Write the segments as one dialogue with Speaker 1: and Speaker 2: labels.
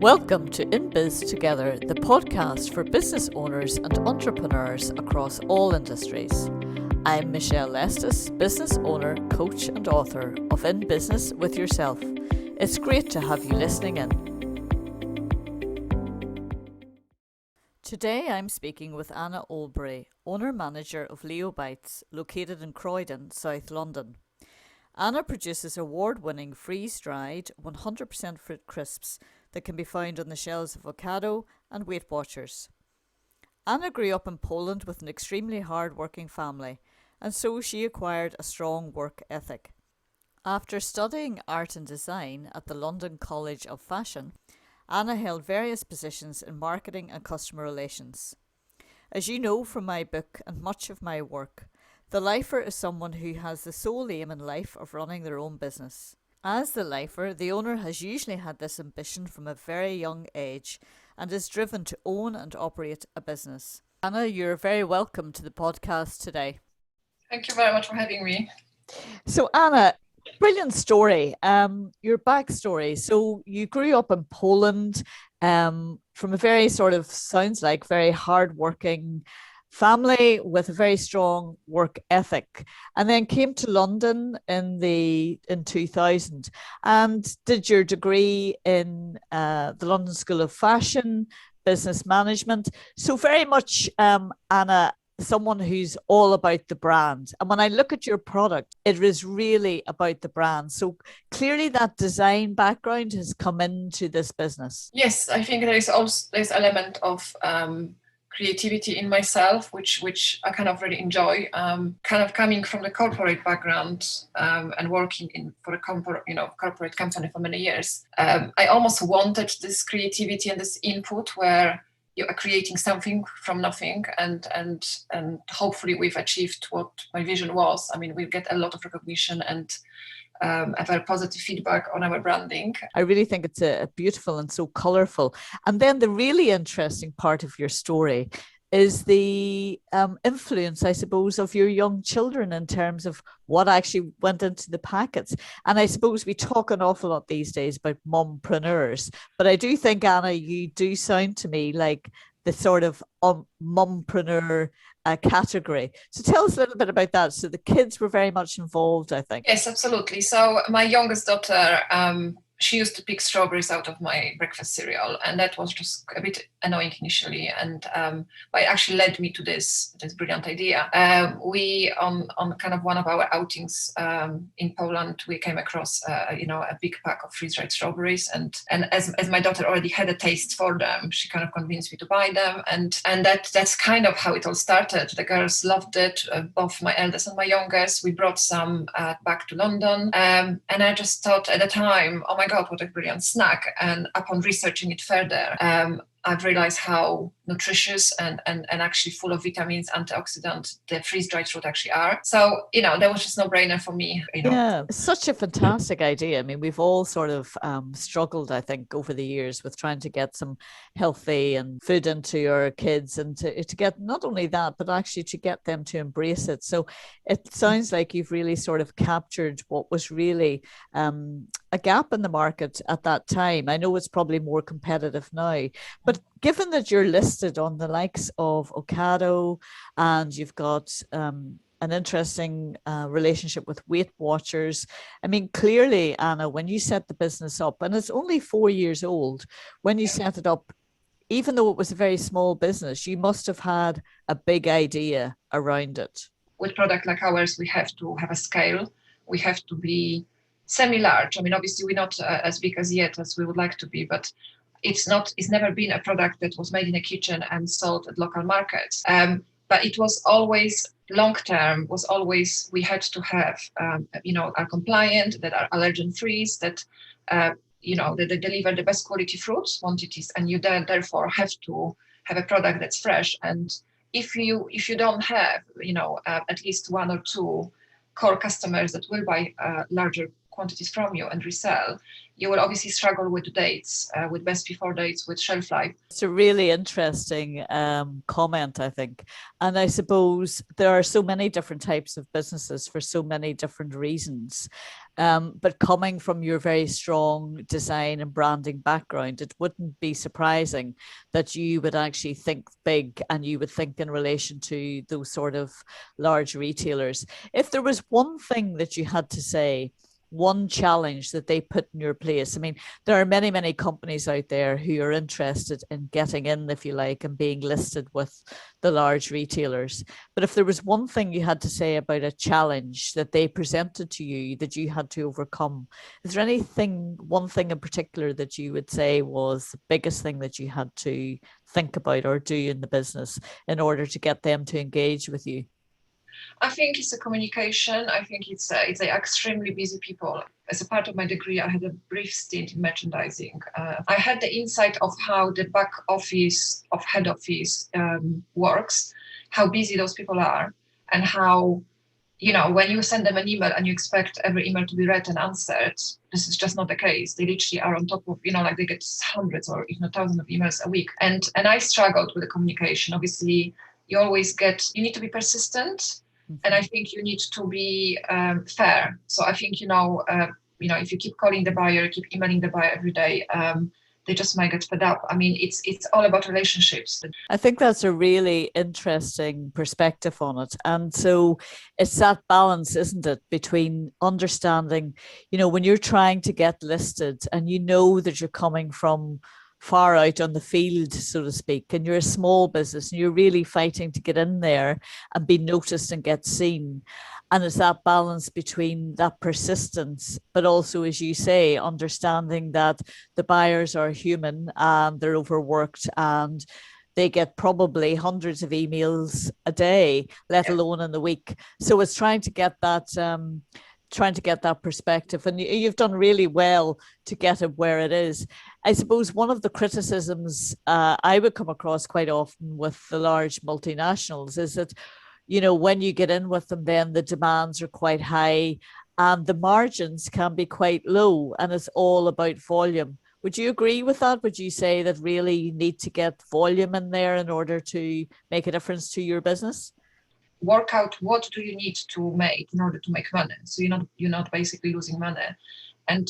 Speaker 1: Welcome to In Biz Together, the podcast for business owners and entrepreneurs across all industries. I'm Michelle Lestis, business owner, coach and author of In Business with Yourself. It's great to have you listening in. Today I'm speaking with Anna Olbury, owner-manager of Liobites, located in Croydon, South London. Anna produces award-winning freeze-dried 100% fruit crisps that can be found on the shelves of Ocado and Weight Watchers. Anna grew up in Poland with an extremely hard-working family, and so she acquired a strong work ethic. After studying art and design at the London College of Fashion, Anna held various positions in marketing and customer relations. As you know from my book and much of my work, the lifer is someone who has the sole aim in life of running their own business. As the lifer, the owner has usually had this ambition from a very young age and is driven to own and operate a business. Anna, you're very welcome to the podcast today.
Speaker 2: Thank you very much for having me.
Speaker 1: So Anna, brilliant story. Your backstory. So you grew up in Poland from a very sounds like very hardworking family with a very strong work ethic, and then came to London in 2000 and did your degree in the London School of Fashion, business management. So very much, Anna, someone who's all about the brand. And when I look at your product, it is really about the brand. So clearly that design background has come into this business.
Speaker 2: Yes, I think there is also this element of creativity in myself, which I kind of really enjoy. Kind of coming from the corporate background and working for a corporate company for many years, I almost wanted this creativity and this input where you are creating something from nothing, and hopefully we've achieved what my vision was. I mean, we get a lot of recognition and a very positive feedback on our branding.
Speaker 1: I really think it's a beautiful and so colourful. And then the really interesting part of your story is the influence, I suppose, of your young children in terms of what actually went into the packets. And I suppose we talk an awful lot these days about mompreneurs, but I do think, Anna, you do sound to me like the sort of mompreneur category. So tell us a little bit about that. So the kids were very much involved, I think.
Speaker 2: Yes, absolutely. So my youngest daughter, she used to pick strawberries out of my breakfast cereal, and that was just a bit annoying initially. And but it actually led me to this brilliant idea. We on kind of one of our outings in Poland, we came across a big pack of freeze-dried strawberries, and as my daughter already had a taste for them, she kind of convinced me to buy them, and that's kind of how it all started. The girls loved it, both my eldest and my youngest. We brought some back to London, and I just thought at the time, oh my God, what a brilliant snack. And upon researching it further, I've realized how nutritious and actually full of vitamins, antioxidants the freeze-dried fruit actually are. So, that was just no-brainer for me.
Speaker 1: Yeah, such a fantastic idea. I mean, we've all sort of struggled, I think, over the years with trying to get some healthy and food into our kids, and to get not only that, but actually to get them to embrace it. So it sounds like you've really sort of captured what was really a gap in the market at that time. I know it's probably more competitive now, but given that you're listed on the likes of Ocado and you've got an interesting relationship with Weight Watchers, I mean, clearly, Anna, when you set the business up, and it's only 4 years old, when you set it up, even though it was a very small business, you must have had a big idea around it.
Speaker 2: With product like ours, we have to have a scale. We have to be semi-large. I mean, obviously, we're not as big as yet as we would like to be, but it's never been a product that was made in a kitchen and sold at local markets. But it was always long-term, we had to have, are compliant, that are allergen-free, that, that they deliver the best quality fruits, quantities, and you therefore have to have a product that's fresh. And if you don't have, at least one or two core customers that will buy larger quantities from you and resell, you will obviously struggle with dates, with best before dates, with shelf life.
Speaker 1: It's a really interesting comment, I think. And I suppose there are so many different types of businesses for so many different reasons. But coming from your very strong design and branding background, it wouldn't be surprising that you would actually think big and you would think in relation to those sort of large retailers. If there was one thing that you had to say, one challenge that they put in your place. I mean, there are many, many companies out there who are interested in getting in, if you like, and being listed with the large retailers. But if there was one thing you had to say about a challenge that they presented to you that you had to overcome, is there anything, one thing in particular that you would say was the biggest thing that you had to think about or do in the business in order to get them to engage with you?
Speaker 2: I think it's a communication. I think it's a extremely busy people. As a part of my degree, I had a brief stint in merchandising. I had the insight of how the back office of head office works, how busy those people are, and how, when you send them an email and you expect every email to be read and answered, this is just not the case. They literally are on top of, like they get hundreds or if not thousands of emails a week. And I struggled with the communication. Obviously, you need to be persistent. And I think you need to be fair. So I think, if you keep calling the buyer, keep emailing the buyer every day, they just might get fed up. I mean, it's all about relationships.
Speaker 1: I think that's a really interesting perspective on it. And so it's that balance, isn't it, between understanding, when you're trying to get listed and you know that you're coming from far out on the field, so to speak, and you're a small business and you're really fighting to get in there and be noticed and get seen. And it's that balance between that persistence, but also, as you say, understanding that the buyers are human and they're overworked and they get probably hundreds of emails a day, let alone in the week. So it's trying to get that perspective, and you've done really well to get it where it is. I suppose one of the criticisms I would come across quite often with the large multinationals is that, when you get in with them, then the demands are quite high and the margins can be quite low, and it's all about volume. Would you agree with that? Would you say that really you need to get volume in there in order to make a difference to your business?
Speaker 2: Work out what do you need to make in order to make money, so you're not basically losing money. And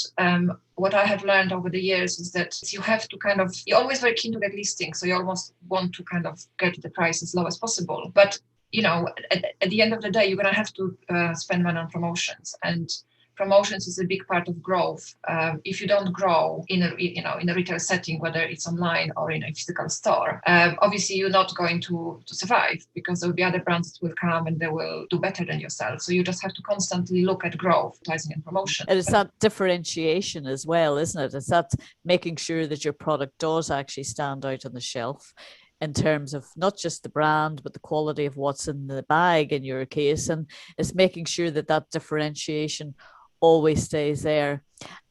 Speaker 2: what I have learned over the years is that you have to you're always very keen to get listings, so you almost want to get the price as low as possible. But at the end of the day, you're going to have to spend money on promotions, and promotions is a big part of growth. If you don't grow in a retail setting, whether it's online or in a physical store, obviously you're not going to survive, because there will be other brands that will come and they will do better than yourself. So you just have to constantly look at growth, advertising and promotion.
Speaker 1: And it's that differentiation as well, isn't it? It's that making sure that your product does actually stand out on the shelf in terms of not just the brand, but the quality of what's in the bag in your case. And it's making sure that differentiation always stays there.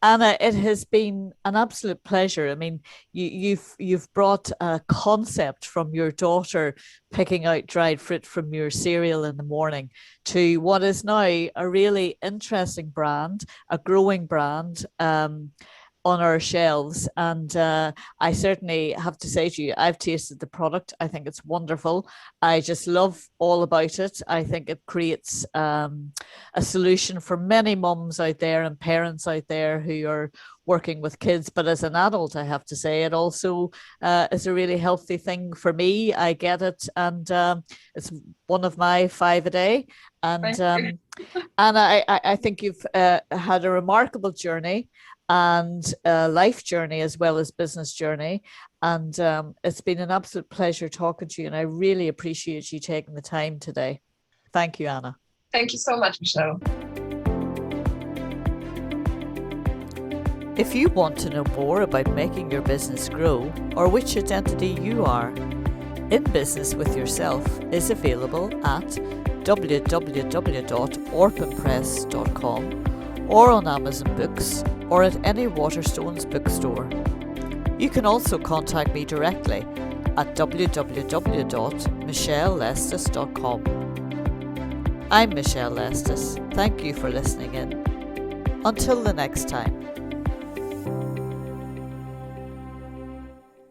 Speaker 1: Anna, it has been an absolute pleasure. I mean, you've brought a concept from your daughter picking out dried fruit from your cereal in the morning to what is now a really interesting brand, a growing brand, on our shelves. And I certainly have to say to you, I've tasted the product. I think it's wonderful. I just love all about it. I think it creates a solution for many mums out there and parents out there who are working with kids. But as an adult, I have to say, it also is a really healthy thing for me. I get it. And it's one of my 5 a day. And I think you've had a remarkable journey and a life journey as well as business journey. And it's been an absolute pleasure talking to you. And I really appreciate you taking the time today. Thank you, Anna.
Speaker 2: Thank you so much, Michelle.
Speaker 1: If you want to know more about making your business grow or which identity you are, In Business with Yourself is available at www.orpenpress.com or on Amazon Books or at any Waterstones bookstore. You can also contact me directly at www.michellelestis.com. I'm Michelle Lestis. Thank you for listening in. Until the next time.